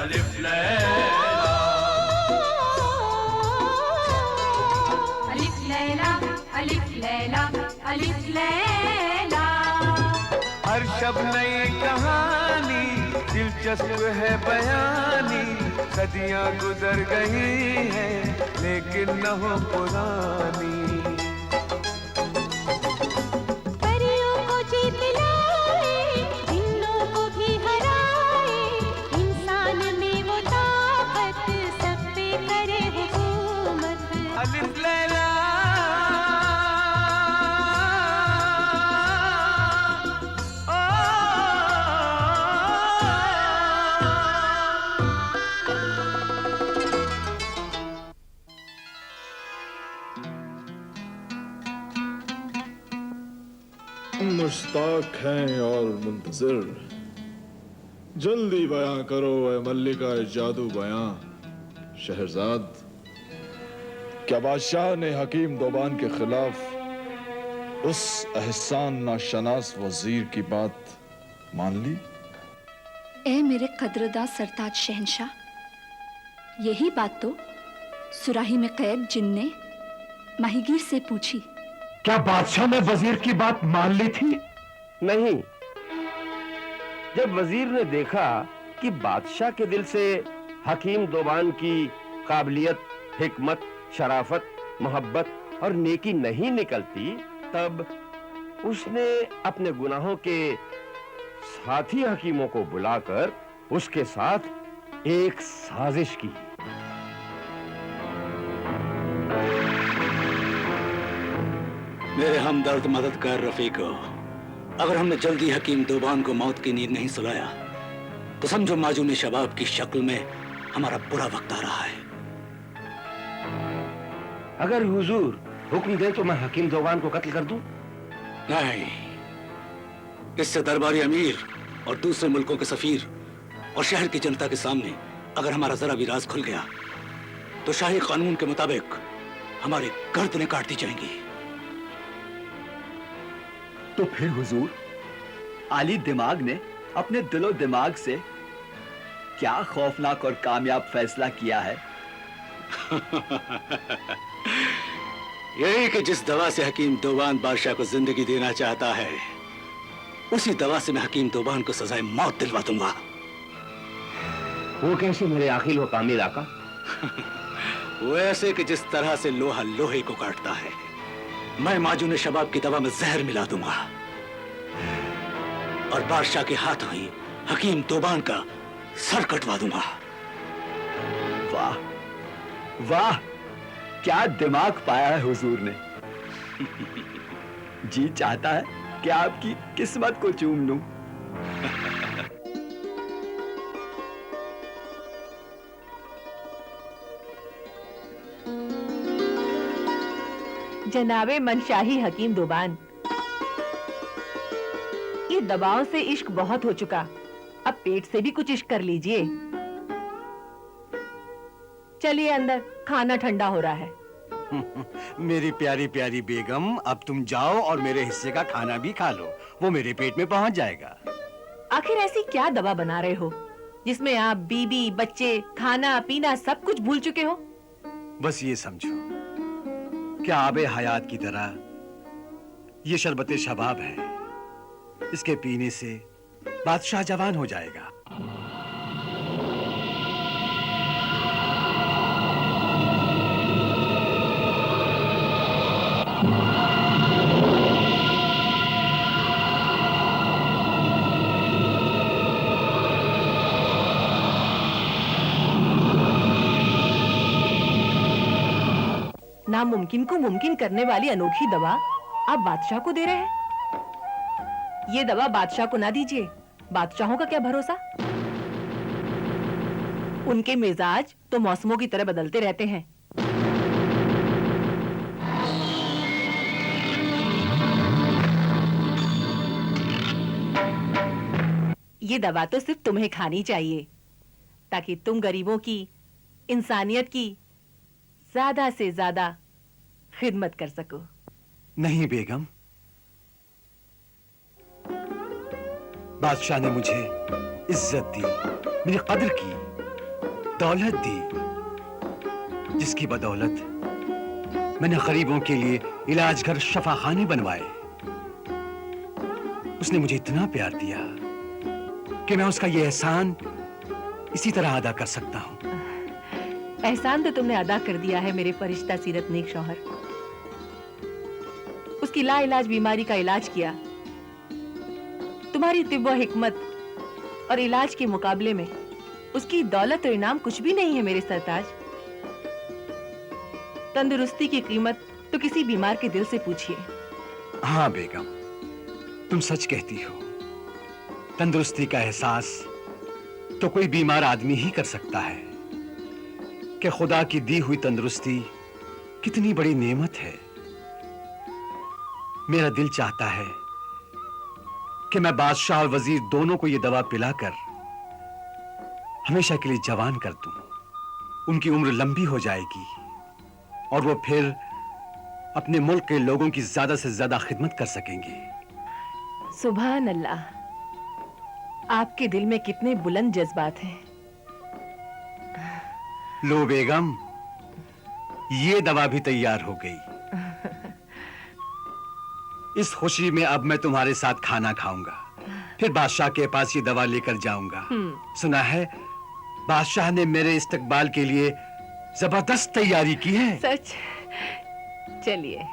अलिफ लैला, अलिफ लैला, अलिफ लैला, अलिफ लैला। हर शब नई कहानी, दिलचस्प है बयानी, सदियां गुजर गई हैं लेकिन न हो पुरानी। परियों को जीत लाए, जिन्नों को भी हराए, इंसान में वो ताकत, सब पे करे हुकूमत। अलिफ लैला मुश्ताक हैं और मुंतज़िर, जल्दी बयां करो ए मल्लिका जादू बयां। शहरजाद, क्या बादशाह ने हकीम दोबान के खिलाफ उस एहसान नाशनास वजीर की बात मान ली? ए मेरे कदरदा सरताज शहंशाह, यही बात तो सुराही में कैद जिन ने माहीगीर से पूछी। क्या बादशाह ने वजीर की बात मान ली थी? नहीं, जब वजीर ने देखा कि बादशाह के दिल से हकीम दोबान की काबिलियत, हिकमत, शराफत, मोहब्बत और नेकी नहीं निकलती, तब उसने अपने गुनाहों के साथी हकीमों को बुलाकर उसके साथ एक साजिश की। मेरे हमदर्द मददगार रफीको, अगर हमने जल्दी हकीम दोबान को मौत की नींद नहीं सुलाया तो समझो माजून शबाब की शक्ल में हमारा बुरा वक्त आ रहा है। अगर हुजूर हुक्म दे तो मैं हकीम दोबान को कत्ल कर दूं? नहीं, इससे दरबारी अमीर और दूसरे मुल्कों के सफीर और शहर की जनता के सामने अगर हमारा जरा भी राज खुल गया तो शाही कानून के मुताबिक हमारी गर्दनें काट दी जाएंगी। तो फिर हुजूर, आली दिमाग ने अपने दिलो दिमाग से क्या खौफनाक और कामयाब फैसला किया है? यही कि जिस दवा से हकीम दोबान बादशाह को जिंदगी देना चाहता है, उसी दवा से मैं हकीम दोबान को सजाए मौत दिलवा दूंगा। वो कैसे मेरे आखिल व कामिल आका? वो ऐसे कि जिस तरह से लोहा लोहे को काटता है, मैं माजून शबाब की दवा में जहर मिला दूंगा और बादशाह के हाथों ही हकीम दोबान का सर कटवा दूंगा। वाह वाह, क्या दिमाग पाया है हुजूर ने। जी चाहता है कि आपकी किस्मत को चूम लूं। जनाबे मनशाही हकीम दोबान, ये दवाओं से इश्क बहुत हो चुका, अब पेट से भी कुछ इश्क कर लीजिए। चलिए अंदर, खाना ठंडा हो रहा है। मेरी प्यारी प्यारी बेगम, अब तुम जाओ और मेरे हिस्से का खाना भी खा लो, वो मेरे पेट में पहुंच जाएगा। आखिर ऐसी क्या दवा बना रहे हो जिसमें आप बीबी, बच्चे, खाना पीना सब कुछ भूल चुके हो? बस ये समझो क्या आबे हयात की तरह ये शरबते शबाब है, इसके पीने से बादशाह जवान हो जाएगा। नामुमकिन को मुमकिन करने वाली अनोखी दवा आप बादशाह को दे रहे हैं? ये दवा बादशाह को ना दीजिए, बादशाहों का क्या भरोसा। उनके मिजाज तो मौसमों की तरह बदलते रहते हैं। ये दवा तो सिर्फ तुम्हें खानी चाहिए ताकि तुम गरीबों की, इंसानियत की ज्यादा से ज्यादा खिदमत कर सको। नहीं बेगम, बादशाह ने मुझे इज्जत दी, मेरी कदर की, दौलत दी, जिसकी बदौलत मैंने गरीबों के लिए इलाज घर शफाखाने बनवाए। उसने मुझे इतना प्यार दिया कि मैं उसका ये एहसान इसी तरह अदा कर सकता हूं। एहसान तो तुमने अदा कर दिया है मेरे फरिश्ता सीरत नेक शौहर। उसकी लाइलाज बीमारी का इलाज किया। तुम्हारी तिब्ब व हिकमत और इलाज के मुकाबले में उसकी दौलत और इनाम कुछ भी नहीं है मेरे सरताज। तंदुरुस्ती की कीमत तो किसी बीमार के दिल से पूछिए। हाँ बेगम, तुम सच कहती हो। तंदुरुस्ती का एहसास तो कोई बीमार आदमी ही कर सकता है कि खुदा की दी हुई तंदुरुस्ती कितनी बड़ी नेमत है। मेरा दिल चाहता है कि मैं बादशाह और वजीर दोनों को यह दवा पिलाकर हमेशा के लिए जवान कर दूं। उनकी उम्र लंबी हो जाएगी और वो फिर अपने मुल्क के लोगों की ज्यादा से ज्यादा खिदमत कर सकेंगे। सुभान अल्लाह, आपके दिल में कितने बुलंद जज्बात हैं। लो बेगम, ये दवा भी तैयार हो गई। इस खुशी में अब मैं तुम्हारे साथ खाना खाऊंगा, फिर बादशाह के पास ये दवा लेकर जाऊंगा। सुना है बादशाह ने मेरे इस्तकबाल के लिए जबरदस्त तैयारी की है। सच? चलिए।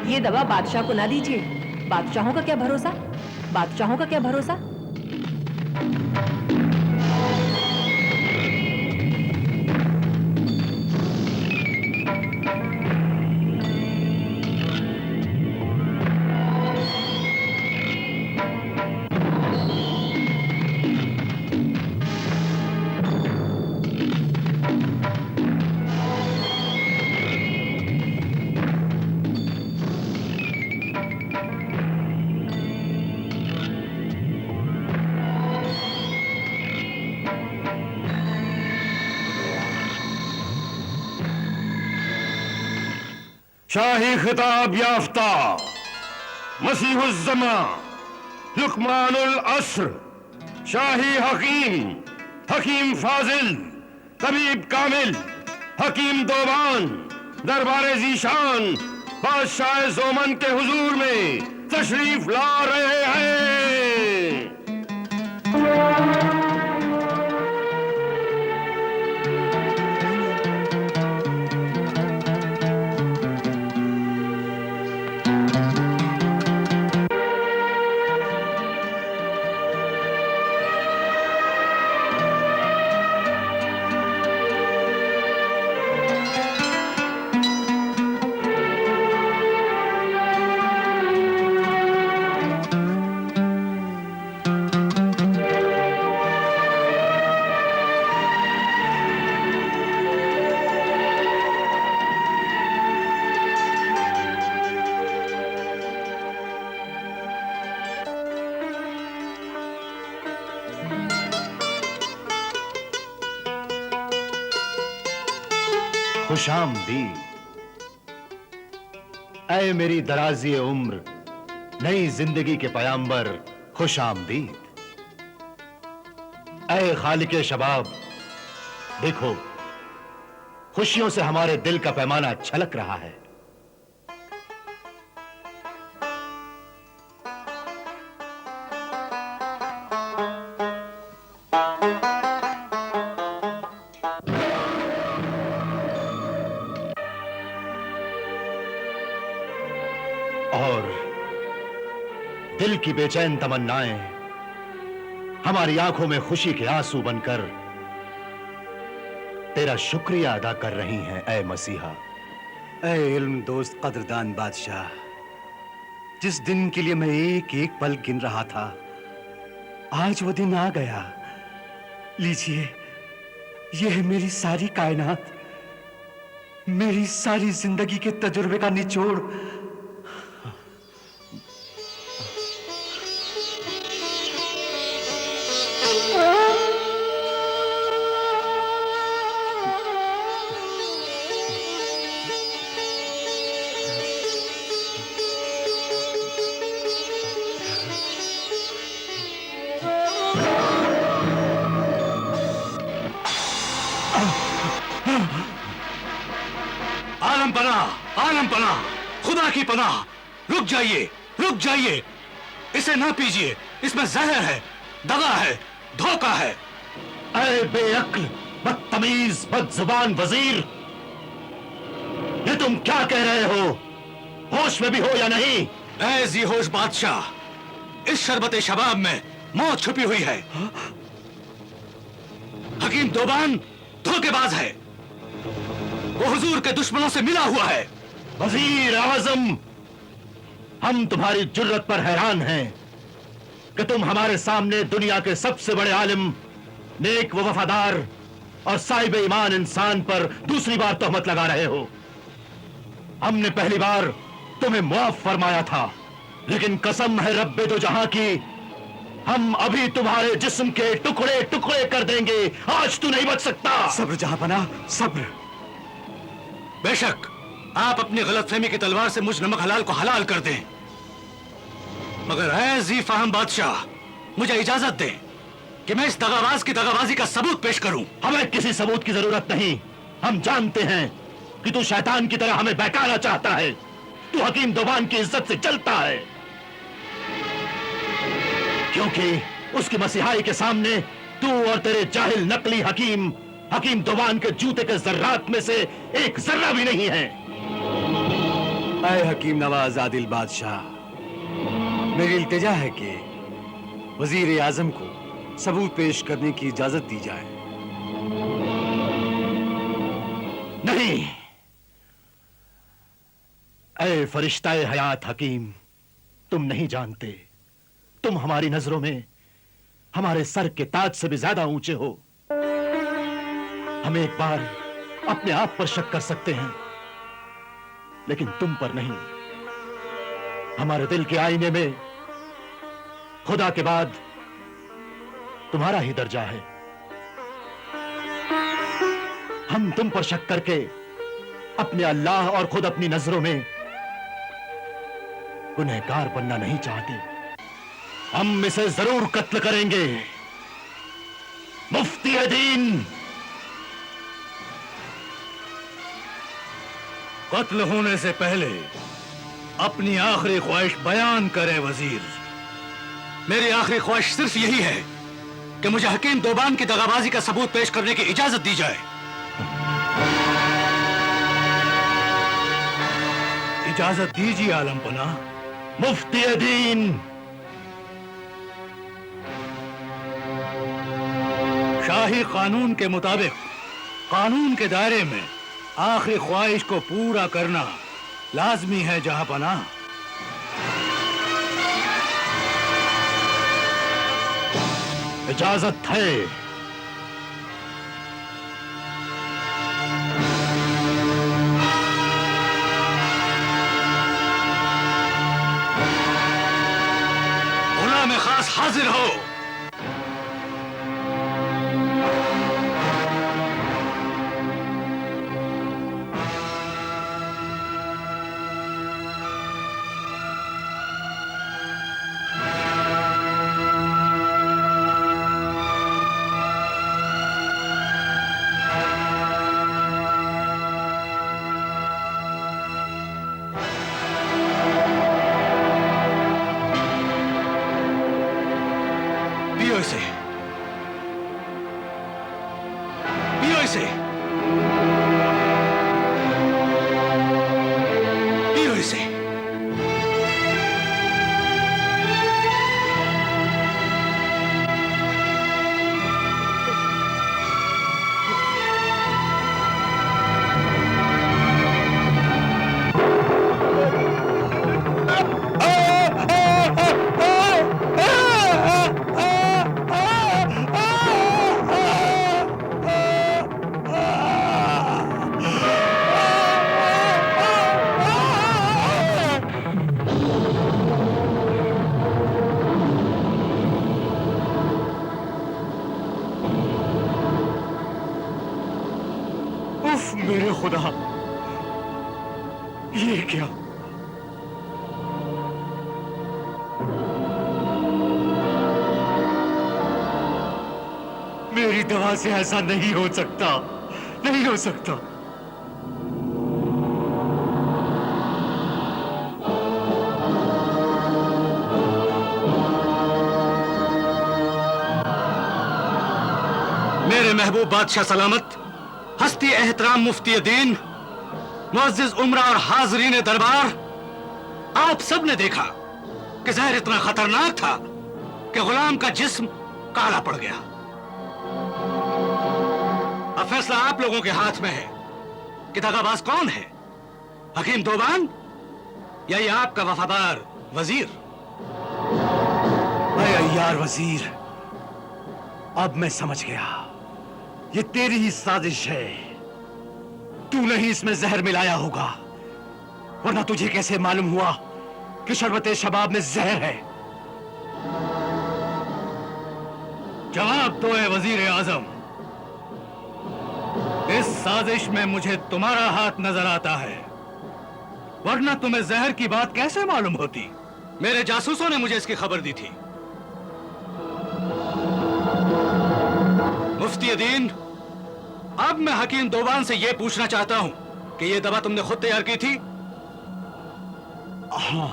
ये दवा बादशाह को ना दीजिए। बादशाहों का क्या भरोसा, बादशाहों का क्या भरोसा। शाही खिताब याफ्ता मसीहुज़्ज़मा लुक़मानुल अस्र, शाही हकीम, हकीम फाजिल, तबीब कामिल, हकीम दोबान दरबार ज़ीशान बादशाह ज़ोमन के हुजूर में तशरीफ ला रहे हैं। खुशामदीद ऐ मेरी दराज़ी उम्र, नई जिंदगी के पयाम्बर, खुशामदीद। ऐ खालिके शबाब, देखो खुशियों से हमारे दिल का पैमाना छलक रहा है। और दिल की बेचैन तमन्नाएं हमारी आंखों में खुशी के आंसू बनकर तेरा शुक्रिया अदा कर रही हैं ऐ मसीहा। ऐ इल्म दोस्त कदरदान बादशाह, जिस दिन के लिए मैं एक एक पल गिन रहा था, आज वो दिन आ गया। लीजिए, यह है मेरी सारी कायनात, मेरी सारी जिंदगी के तजुर्बे का निचोड़। आलम पनाह, खुदा की पनाह, रुक जाइए, इसे ना पीजिए, इसमें जहर है, दगा है, धोखा है। ऐ बेअक्ल, बदतमीज, बदजुबान वजीर, ये तुम क्या कह रहे हो? होश में भी हो या नहीं? ऐ जी होश बादशाह, इस शरबत शबाब में मौत छुपी हुई है। हकीम दोबान धोखेबाज है, वो हुजूर के दुश्मनों से मिला हुआ है। वजीर आजम, हम तुम्हारी जुर्रत पर हैरान हैं कि तुम हमारे सामने दुनिया के सबसे बड़े आलिम, नेक व वफादार और साहिब ईमान इंसान पर दूसरी बार तोहमत लगा रहे हो। हमने पहली बार तुम्हें मुआफ फरमाया था, लेकिन कसम है रब्बे दो जहां की, हम अभी तुम्हारे जिस्म के टुकड़े टुकड़े कर देंगे। आज तू नहीं बच सकता। सब्र जहांपनाह, सब्र। बेशक आप अपनी गलतफहमी की तलवार से मुझ नमक हलाल को हलाल कर दें, मगर ऐ जी फाहम बादशाह, मुझे इजाजत दें कि मैं इस दगाबाज की दगाबाजी का सबूत पेश करूं। हमें किसी सबूत की जरूरत नहीं। हम जानते हैं कि तू शैतान की तरह हमें बहकाना चाहता है। तू हकीम दोबान की इज्जत से चलता है, क्योंकि उसकी मसीहाई के सामने तू और तेरे जाहिल नकली हकीम दोबान के जूते के जर्रात में से एक जर्रा भी नहीं है। ऐ हकीम नवाज आदिल बादशाह, मेरी इल्तिजा है कि वजीर आजम को सबूत पेश करने की इजाजत दी जाए। नहीं। ऐ फरिश्ता-ए हयात हकीम, तुम नहीं जानते, तुम हमारी नजरों में हमारे सर के ताज से भी ज्यादा ऊंचे हो। हम एक बार अपने आप पर शक कर सकते हैं, लेकिन तुम पर नहीं। हमारे दिल के आईने में खुदा के बाद तुम्हारा ही दर्जा है। हम तुम पर शक करके अपने अल्लाह और खुद अपनी नजरों में गुनहगार बनना नहीं चाहते। हम इसे जरूर कत्ल करेंगे। मुफ्ती दीन, कत्ल होने से पहले अपनी आखिरी ख्वाहिश बयान करे वजीर। मेरी आखिरी ख्वाहिश सिर्फ यही है कि मुझे हकीम दोबान की दगाबाजी का सबूत पेश करने की इजाजत दी जाए। इजाजत दीजिए आलम पनाह। मुफ्ती दीन, शाही कानून के मुताबिक कानून के दायरे में आखिरी ख्वाहिश को पूरा करना लाजमी है जहांपनाह। इजाजत है। गुलाम खास हाजिर हो। पियो इसे, पियो इसे, पियो इसे। उफ मेरे खुदा, ये क्या? मेरी दवा से ऐसा नहीं हो सकता, नहीं हो सकता। मेरे महबूब बादशाह सलामत, हस्ती एहतराम मुफ्ती दीन, मुअज्जिज उमरा और हाजरीन दरबार, आप सब ने देखा कि जहर इतना खतरनाक था कि गुलाम का जिस्म काला पड़ गया। अब फैसला आप लोगों के हाथ में है कि दगाबाज कौन है, हकीम दोबान या ये आपका वफादार वजीर? यार वजीर, अब मैं समझ गया, ये तेरी ही साजिश है। तूने ही इसमें जहर मिलाया होगा, वरना तुझे कैसे मालूम हुआ कि शरबते शबाब में जहर है? जवाब दो ए वजीर आजम। इस साजिश में मुझे तुम्हारा हाथ नजर आता है, वरना तुम्हें जहर की बात कैसे मालूम होती? मेरे जासूसों ने मुझे इसकी खबर दी थी। मुफ्ती दीन, अब मैं हकीम दोबान से यह पूछना चाहता हूं कि यह दवा तुमने खुद तैयार की थी? हाँ।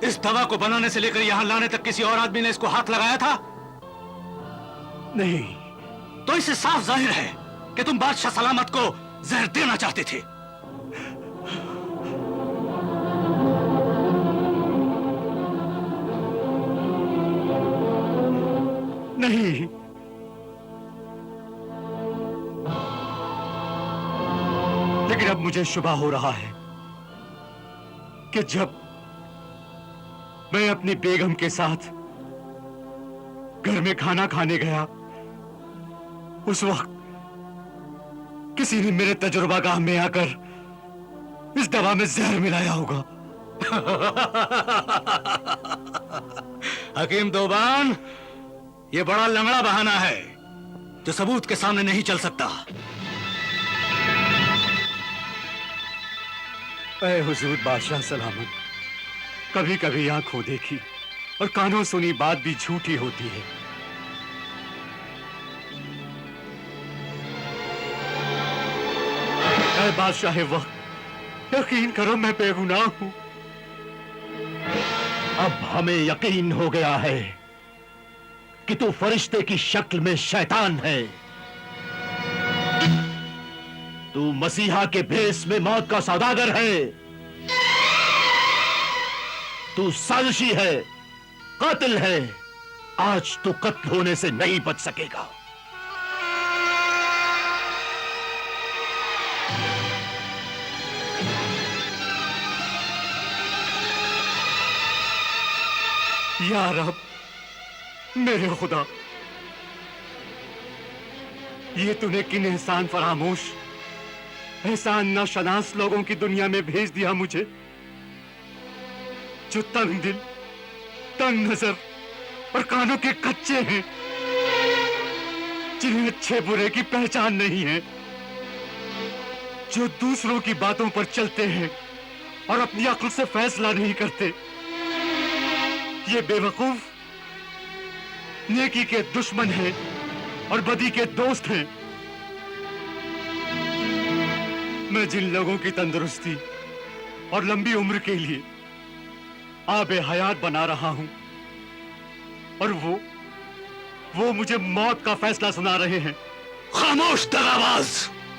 इस दवा को बनाने से लेकर यहां लाने तक किसी और आदमी ने इसको हाथ लगाया था? नहीं। तो इससे साफ जाहिर है कि तुम बादशाह सलामत को जहर देना चाहते थे। नहीं, लेकिन अब मुझे शुबा हो रहा है कि जब मैं अपनी बेगम के साथ घर में खाना खाने गया, उस वक्त किसी ने मेरे तजुर्बागाह में आकर इस दवा में जहर मिलाया होगा। हकीम दोबान, ये बड़ा लंगड़ा बहाना है जो सबूत के सामने नहीं चल सकता। ऐ हुजूर बादशाह सलामत, कभी कभी आंखों देखी और कानों सुनी बात भी झूठी होती है। ऐ बादशाह वक्त, यकीन करो मैं बेगुनाह हूं। अब हमें यकीन हो गया है कि तू फरिश्ते की शक्ल में शैतान है। तू मसीहा के भेस में मौत का सौदागर है। तू साजिशी है, कातिल है। आज तू कत्ल होने से नहीं बच सकेगा। या रब, मेरे खुदा, ये तूने किन एहसान फरामोश, एहसान नाशनास लोगों की दुनिया में भेज दिया मुझे, जो तंग दिल, तंग नजर और कानों के कच्चे हैं, जिन्हें अच्छे बुरे की पहचान नहीं है, जो दूसरों की बातों पर चलते हैं और अपनी अक्ल से फैसला नहीं करते। ये बेवकूफ नेकी के दुश्मन हैं और बदी के दोस्त हैं। मैं जिन लोगों की तंदुरुस्ती और लंबी उम्र के लिए आबे हयात बना रहा हूं, और वो मुझे मौत का फैसला सुना रहे हैं। खामोश दगाबाज,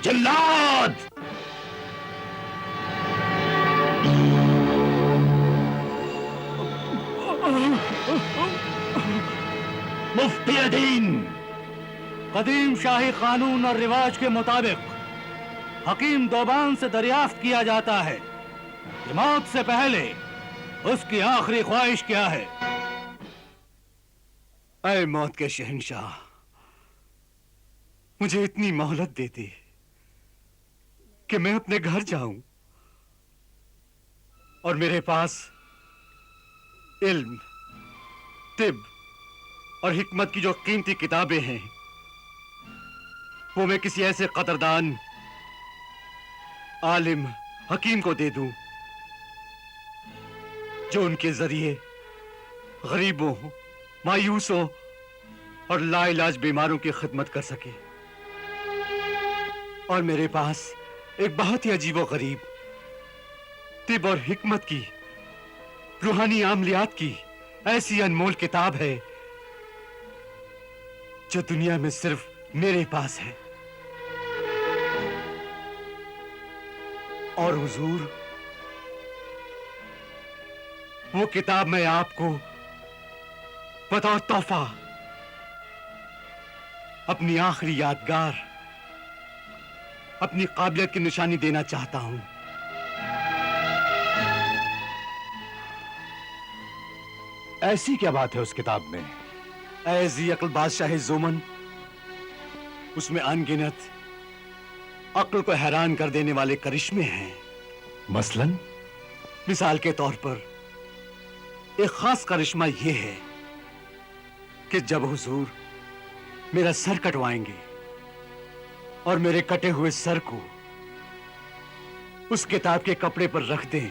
जल्लाद! मुफ्ती दीन, कदीम शाही कानून और रिवाज के मुताबिक हकीम दोबान से दरियाफ्त किया जाता है कि मौत से पहले उसकी आखिरी ख्वाहिश क्या है। ऐ मौत के शहंशाह, मुझे इतनी मोहलत दे दी कि मैं अपने घर जाऊं और मेरे पास इल्म, तिब और हिकमत की जो कीमती किताबें हैं, वो मैं किसी ऐसे कदरदान आलिम हकीम को दे दूं जो उनके जरिए गरीबों, मायूसों और लाइलाज बीमारों की खिदमत कर सके। और मेरे पास एक बहुत ही अजीबो गरीब तिब और हिकमत की, रूहानी आमलियात की ऐसी अनमोल किताब है जो दुनिया में सिर्फ मेरे पास है। और हुजूर, वो किताब मैं आपको बतौर तोहफा अपनी आखिरी यादगार, अपनी काबिलियत की निशानी देना चाहता हूं। ऐसी क्या बात है उस किताब में? ऐसी अक्ल बादशाह जोमन, उसमें अनगिनत अक्ल को हैरान कर देने वाले करिश्मे हैं। मसलन? मिसाल के तौर पर एक खास करिश्मा यह है कि जब हुजूर मेरा सर कटवाएंगे और मेरे कटे हुए सर को उस किताब के कपड़े पर रख दें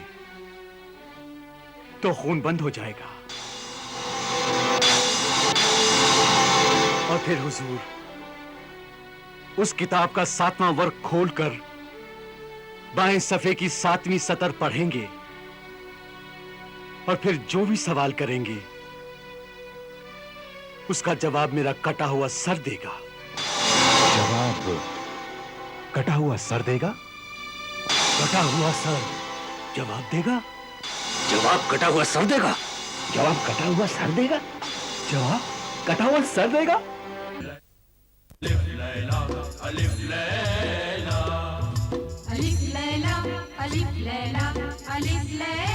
तो खून बंद हो जाएगा। और फिर हुजूर उस किताब का 7वां वर्ग खोलकर बाएं सफ़े की 7वीं सतर पढ़ेंगे और फिर जो भी सवाल करेंगे उसका जवाब मेरा कटा हुआ सर देगा। जवाब कटा हुआ सर देगा? कटा हुआ सर जवाब देगा? जवाब कटा हुआ सर देगा? जवाब कटा हुआ सर देगा? जवाब कटा हुआ सर देगा? अलिफ लैला अलिफ लैला अलिफ लैला